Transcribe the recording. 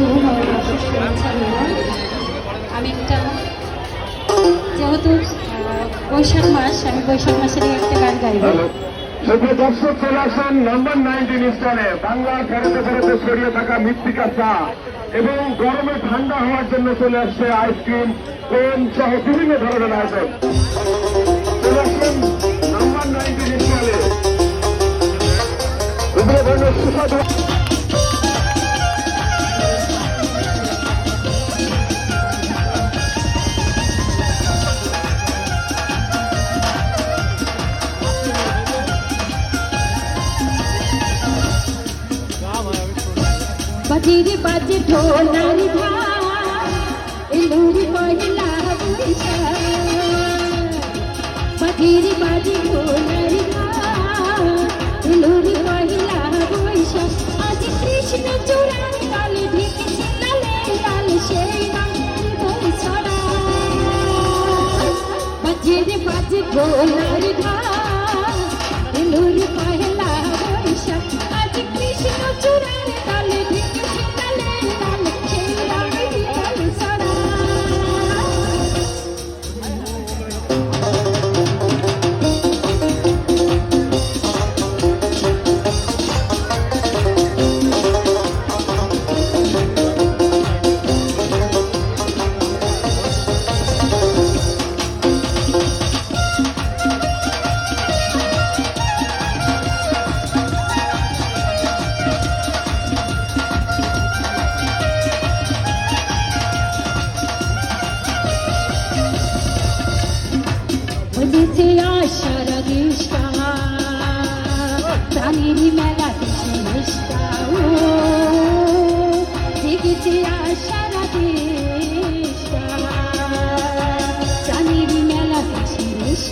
শুরু হওয়ার মতো শুনেছি আমি একটা যেহেতু বৈশাখ মাস আমি বৈশাখ মাসের একটা গান গাইব। সুপ্রিয় দর্শক, চলে আসেন নম্বর 19 স্থানে বাংলা ফেরতে ফেরতে ছড়িয়ে থাকা মৃত্তিকা চা এবং গরমে ঠান্ডা হওয়ার জন্য চলে আসছে আইসক্রিম, কোন সহ বিভিন্ন ধরনের আয়োজন। চলে আসেন নম্বর 19 স্থানে বিভিন্ন ধরনের সুস্বাদু বাজিরে বাজে ঢোলার ধার এলুরি পয়লা বৈশাখ বাজিরে বাজে ঢোলার ধার এলুরি পয়লা বৈশাখ আজ কৃষ্ণ চূড়ার কালে ঢেকেছে লালে লাল সেই রঙের দোল ছড়া বাজিরে বাজে ঢোলার ধার এলুরি পয়লা বৈশাখ আজ কৃষ্ণ চূড়ার কালে বলেছে আশার দেশটা প্রাণীর মেলা দেশটা ও দেখেছে আশার দেশ